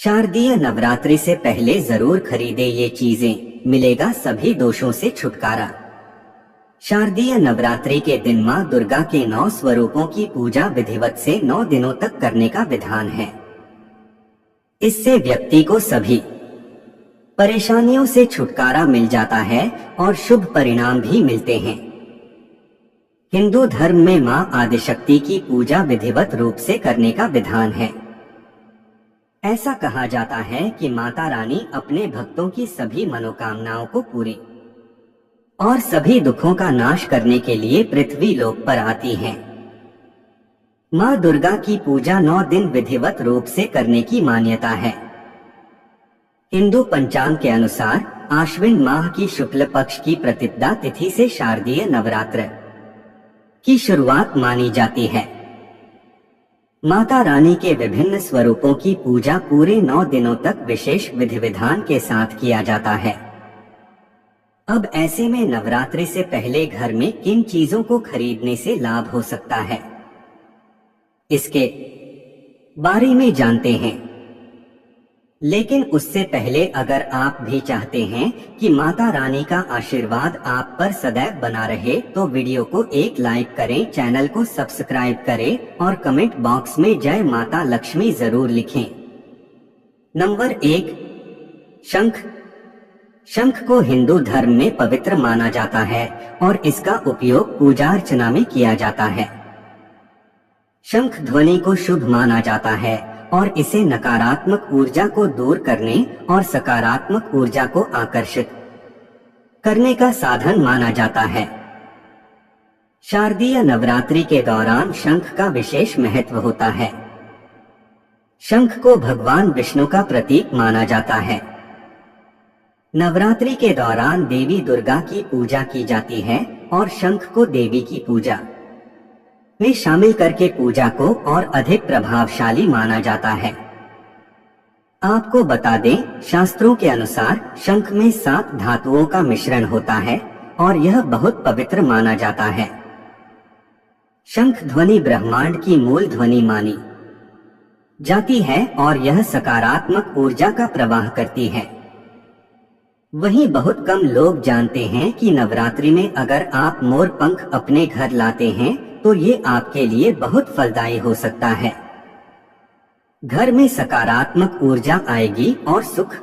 शारदीय नवरात्रि से पहले जरूर खरीदे ये चीजें, मिलेगा सभी दोषों से छुटकारा। शारदीय नवरात्रि के दिन मां दुर्गा के 9 स्वरूपों की पूजा विधिवत से 9 दिनों तक करने का विधान है। इससे व्यक्ति को सभी परेशानियों से छुटकारा मिल जाता है और शुभ परिणाम भी मिलते हैं। हिंदू धर्म में मां आदिशक्ति की पूजा विधिवत रूप से करने का विधान है। ऐसा कहा जाता है कि माता रानी अपने भक्तों की सभी मनोकामनाओं को पूरी और सभी दुखों का नाश करने के लिए पृथ्वी लोक पर आती हैं। मां दुर्गा की पूजा 9 दिन विधिवत रूप से करने की मान्यता है। हिंदू पंचांग के अनुसार आश्विन माह की शुक्ल पक्ष की प्रतिपदा तिथि से शारदीय नवरात्र की शुरुआत मानी जाती है। माता रानी के विभिन्न स्वरूपों की पूजा पूरे 9 दिनों तक विशेष विधि विधान के साथ किया जाता है। अब ऐसे में नवरात्रि से पहले घर में किन चीजों को खरीदने से लाभ हो सकता है, इसके बारे में जानते हैं। लेकिन उससे पहले अगर आप भी चाहते हैं कि माता रानी का आशीर्वाद आप पर सदैव बना रहे तो वीडियो को एक लाइक करें, चैनल को सब्सक्राइब करें और कमेंट बॉक्स में जय माता लक्ष्मी जरूर लिखें। नंबर 1, शंख। शंख को हिंदू धर्म में पवित्र माना जाता है और इसका उपयोग पूजा अर्चना में किया जाता है। शंख ध्वनि को शुभ माना जाता है और इसे नकारात्मक ऊर्जा को दूर करने और सकारात्मक ऊर्जा को आकर्षित करने का साधन माना जाता है। शारदीय नवरात्रि के दौरान शंख का विशेष महत्व होता है। शंख को भगवान विष्णु का प्रतीक माना जाता है। नवरात्रि के दौरान देवी दुर्गा की पूजा की जाती है और शंख को देवी की पूजा में शामिल करके पूजा को और अधिक प्रभावशाली माना जाता है। आपको बता दें, शास्त्रों के अनुसार शंख में 7 धातुओं का मिश्रण होता है और यह बहुत पवित्र माना जाता है। शंख ध्वनि ब्रह्मांड की मूल ध्वनि मानी जाती है और यह सकारात्मक ऊर्जा का प्रवाह करती है। वहीं बहुत कम लोग जानते हैं कि नवरात्रि में अगर आप मोर पंख अपने घर लाते हैं तो ये आपके लिए बहुत फलदायी हो सकता है। घर में सकारात्मक ऊर्जा आएगी और सुख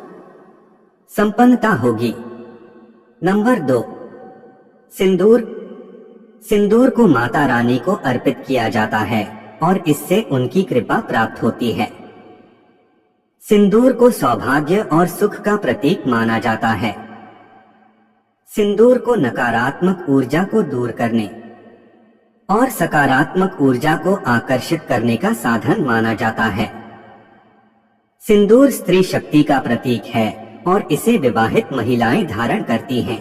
संपन्नता होगी। नंबर 2, सिंदूर। सिंदूर को माता रानी को अर्पित किया जाता है और इससे उनकी कृपा प्राप्त होती है। सिंदूर को सौभाग्य और सुख का प्रतीक माना जाता है। सिंदूर को नकारात्मक ऊर्जा को दूर करने और सकारात्मक ऊर्जा को आकर्षित करने का साधन माना जाता है। सिंदूर स्त्री शक्ति का प्रतीक है और इसे विवाहित महिलाएं धारण करती हैं।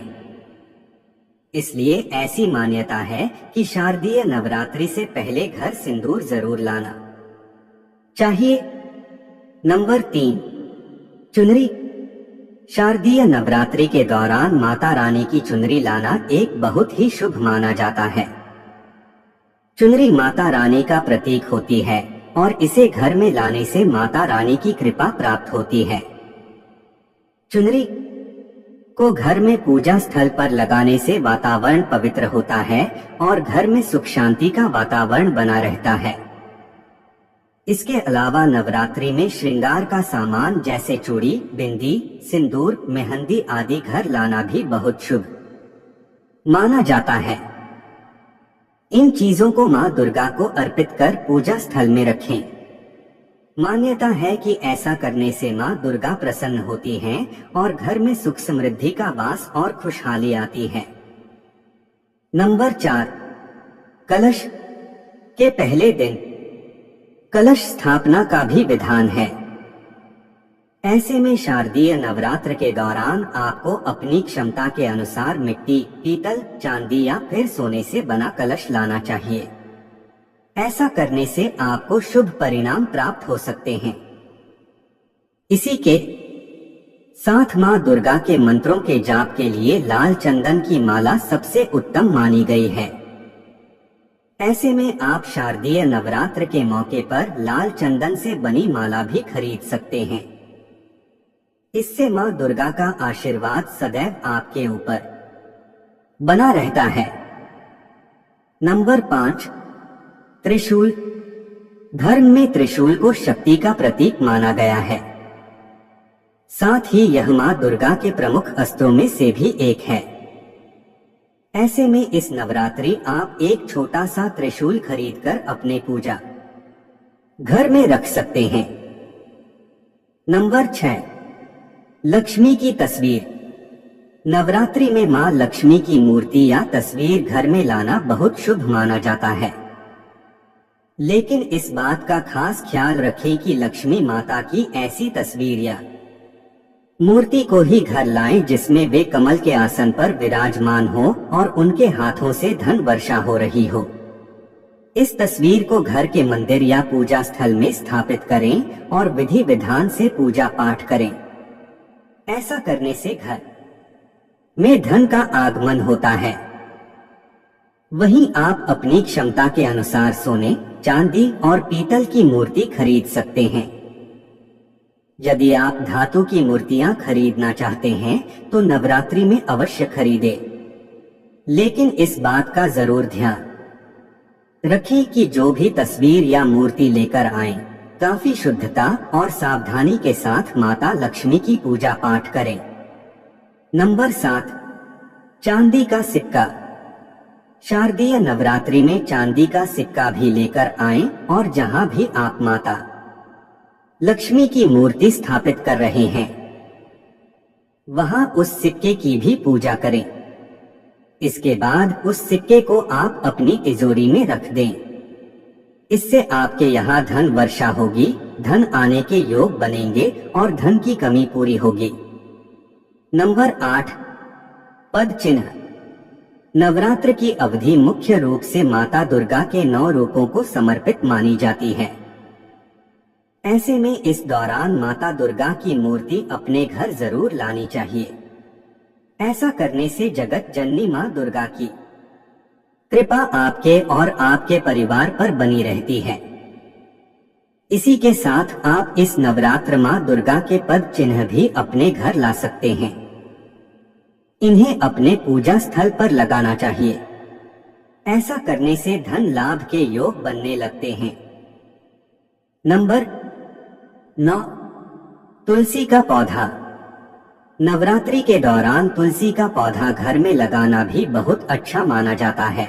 इसलिए ऐसी मान्यता है कि शारदीय नवरात्रि से पहले घर सिंदूर जरूर लाना चाहिए। नंबर 3, चुनरी। शारदीय नवरात्रि के दौरान माता रानी की चुनरी लाना एक बहुत ही शुभ माना जाता है। चुनरी माता रानी का प्रतीक होती है और इसे घर में लाने से माता रानी की कृपा प्राप्त होती है। चुनरी को घर में पूजा स्थल पर लगाने से वातावरण पवित्र होता है और घर में सुख शांति का वातावरण बना रहता है। इसके अलावा नवरात्रि में श्रृंगार का सामान जैसे चूड़ी, बिंदी, सिंदूर, मेहंदी आदि घर लाना भी बहुत शुभ माना जाता है। इन चीजों को मां दुर्गा को अर्पित कर पूजा स्थल में रखें। मान्यता है कि ऐसा करने से मां दुर्गा प्रसन्न होती हैं और घर में सुख समृद्धि का वास और खुशहाली आती है। नंबर 4, कलश। के पहले दिन कलश स्थापना का भी विधान है। ऐसे में शारदीय नवरात्र के दौरान आपको अपनी क्षमता के अनुसार मिट्टी, पीतल, चांदी या फिर सोने से बना कलश लाना चाहिए। ऐसा करने से आपको शुभ परिणाम प्राप्त हो सकते हैं। इसी के साथ मां दुर्गा के मंत्रों के जाप के लिए लाल चंदन की माला सबसे उत्तम मानी गई है। ऐसे में आप शारदीय नवरात्र के मौके पर लाल चंदन से बनी माला भी खरीद सकते हैं। इससे माँ दुर्गा का आशीर्वाद सदैव आपके ऊपर बना रहता है। नंबर 5, त्रिशूल। धर्म में त्रिशूल को शक्ति का प्रतीक माना गया है। साथ ही यह माँ दुर्गा के प्रमुख अस्त्रों में से भी एक है। ऐसे में इस नवरात्रि आप एक छोटा सा त्रिशूल खरीदकर अपने पूजा घर में रख सकते हैं। नंबर 6, लक्ष्मी की तस्वीर। नवरात्रि में माँ लक्ष्मी की मूर्ति या तस्वीर घर में लाना बहुत शुभ माना जाता है। लेकिन इस बात का खास ख्याल रखें कि लक्ष्मी माता की ऐसी तस्वीर या मूर्ति को ही घर लाएं जिसमें वे कमल के आसन पर विराजमान हो और उनके हाथों से धन वर्षा हो रही हो। इस तस्वीर को घर के मंदिर या पूजा स्थल में स्थापित करें और विधि विधान से पूजा पाठ करें। ऐसा करने से घर में धन का आगमन होता है। वहीं आप अपनी क्षमता के अनुसार सोने, चांदी और पीतल की मूर्ति खरीद सकते हैं। यदि आप धातु की मूर्तियां खरीदना चाहते हैं तो नवरात्रि में अवश्य खरीदें। लेकिन इस बात का जरूर ध्यान रखें कि जो भी तस्वीर या मूर्ति लेकर आएं, काफी शुद्धता और सावधानी के साथ माता लक्ष्मी की पूजा पाठ करें। नंबर 7, चांदी का सिक्का। शारदीय नवरात्रि में चांदी का सिक्का भी लेकर आएं और जहां भी आप माता लक्ष्मी की मूर्ति स्थापित कर रहे हैं वहां उस सिक्के की भी पूजा करें। इसके बाद उस सिक्के को आप अपनी तिजोरी में रख दें। इससे आपके यहाँ धन वर्षा होगी, धन आने के योग बनेंगे और धन की कमी पूरी होगी। नंबर 8, पद चिन्ह। नवरात्र की अवधि मुख्य रूप से माता दुर्गा के 9 रूपों को समर्पित मानी जाती है। ऐसे में इस दौरान माता दुर्गा की मूर्ति अपने घर जरूर लानी चाहिए। ऐसा करने से जगत जननी माँ दुर्गा की कृपा आपके और आपके परिवार पर बनी रहती है। इसी के साथ आप इस नवरात्र माँ दुर्गा के पद चिन्ह भी अपने घर ला सकते हैं। इन्हें अपने पूजा स्थल पर लगाना चाहिए। ऐसा करने से धन लाभ के योग बनने लगते हैं। नंबर 9, तुलसी का पौधा। नवरात्रि के दौरान तुलसी का पौधा घर में लगाना भी बहुत अच्छा माना जाता है।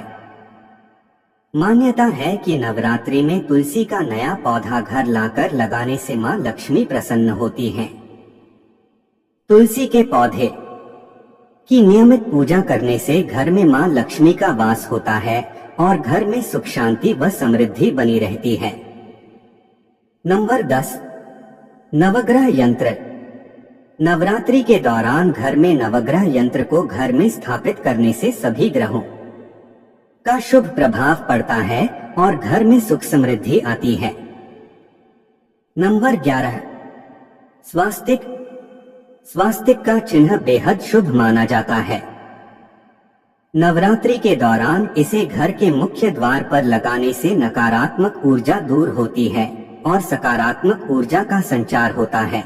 मान्यता है कि नवरात्रि में तुलसी का नया पौधा घर लाकर लगाने से मां लक्ष्मी प्रसन्न होती हैं। तुलसी के पौधे की नियमित पूजा करने से घर में मां लक्ष्मी का वास होता है और घर में सुख शांति व समृद्धि बनी रहती है। नंबर 10, नवग्रह यंत्र। नवरात्रि के दौरान घर में नवग्रह यंत्र को घर में स्थापित करने से सभी ग्रहों का शुभ प्रभाव पड़ता है और घर में सुख समृद्धि आती है। नंबर 11, स्वास्तिक। स्वास्तिक का चिन्ह बेहद शुभ माना जाता है। नवरात्रि के दौरान इसे घर के मुख्य द्वार पर लगाने से नकारात्मक ऊर्जा दूर होती है और सकारात्मक ऊर्जा का संचार होता है।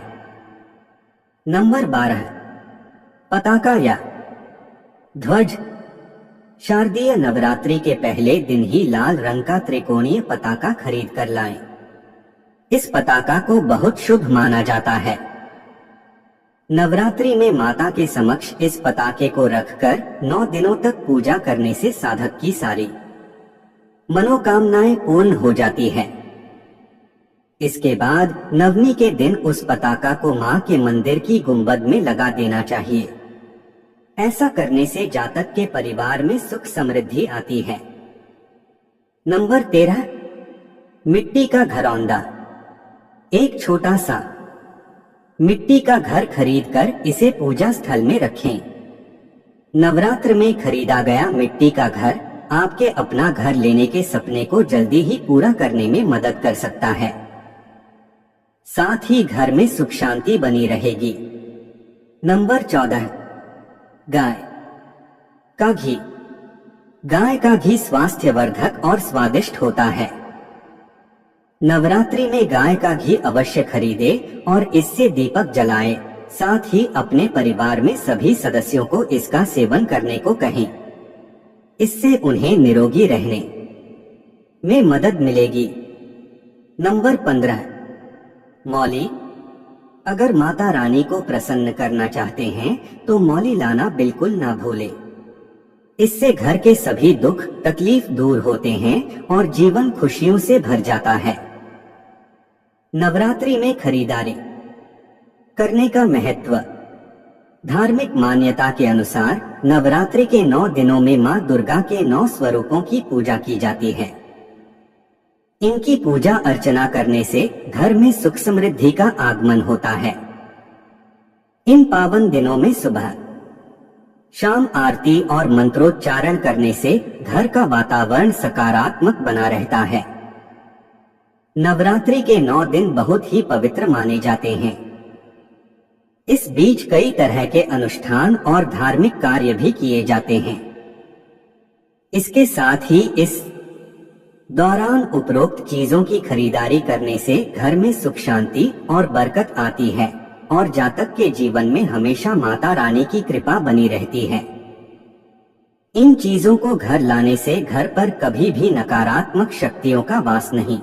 नंबर 12, पताका या ध्वज। शारदीय नवरात्रि के पहले दिन ही लाल रंग का त्रिकोणीय पताका खरीद कर लाएं। इस पताका को बहुत शुभ माना जाता है। नवरात्रि में माता के समक्ष इस पताके को रखकर 9 दिनों तक पूजा करने से साधक की सारी मनोकामनाएं पूर्ण हो जाती है। इसके बाद नवमी के दिन उस पताका को मां के मंदिर की गुंबद में लगा देना चाहिए। ऐसा करने से जातक के परिवार में सुख समृद्धि आती है। नंबर 13, मिट्टी का घरौंदा। एक छोटा सा मिट्टी का घर खरीदकर इसे पूजा स्थल में रखें। नवरात्र में खरीदा गया मिट्टी का घर आपके अपना घर लेने के सपने को जल्दी ही पूरा करने में मदद कर सकता है। साथ ही घर में सुख शांति बनी रहेगी। नंबर 14, गाय का घी। गाय का घी स्वास्थ्यवर्धक और स्वादिष्ट होता है। नवरात्रि में गाय का घी अवश्य खरीदे और इससे दीपक जलाएं साथ ही अपने परिवार में सभी सदस्यों को इसका सेवन करने को कहें। इससे उन्हें निरोगी रहने में मदद मिलेगी। नंबर 15, मौली। अगर माता रानी को प्रसन्न करना चाहते हैं तो मौली लाना बिल्कुल ना भूलें। इससे घर के सभी दुख तकलीफ दूर होते हैं और जीवन खुशियों से भर जाता है। नवरात्रि में खरीदारी करने का महत्व। धार्मिक मान्यता के अनुसार नवरात्रि के 9 दिनों में मां दुर्गा के 9 स्वरूपों की पूजा की जाती है। इनकी पूजा अर्चना करने से घर में सुख समृद्धि का आगमन होता है। इन पावन दिनों में सुबह शाम आरती और मंत्रोच्चारण करने से घर का वातावरण सकारात्मक बना रहता है। नवरात्रि के 9 दिन बहुत ही पवित्र माने जाते हैं। इस बीच कई तरह के अनुष्ठान और धार्मिक कार्य भी किए जाते हैं। इसके साथ ही इस दौरान उपरोक्त चीजों की खरीदारी करने से घर में सुख शांति और बरकत आती है और जातक के जीवन में हमेशा माता रानी की कृपा बनी रहती है। इन चीजों को घर लाने से घर पर कभी भी नकारात्मक शक्तियों का वास नहीं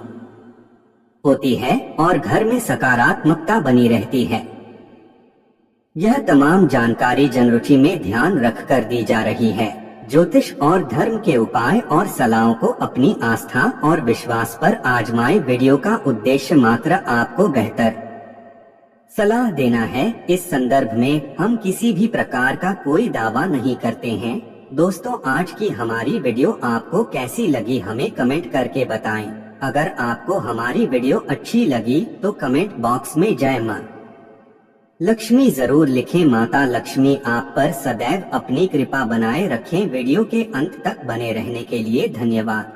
होती है और घर में सकारात्मकता बनी रहती है। यह तमाम जानकारी जनरुचि में ध्यान रखकर दी जा रही है। ज्योतिष और धर्म के उपाय और सलाहों को अपनी आस्था और विश्वास पर आजमाएं। वीडियो का उद्देश्य मात्र आपको बेहतर सलाह देना है। इस संदर्भ में हम किसी भी प्रकार का कोई दावा नहीं करते हैं। दोस्तों, आज की हमारी वीडियो आपको कैसी लगी हमें कमेंट करके बताएं। अगर आपको हमारी वीडियो अच्छी लगी तो कमेंट बॉक्स में जय मां लक्ष्मी जरूर लिखें। माता लक्ष्मी आप पर सदैव अपनी कृपा बनाए रखें। वीडियो के अंत तक बने रहने के लिए धन्यवाद।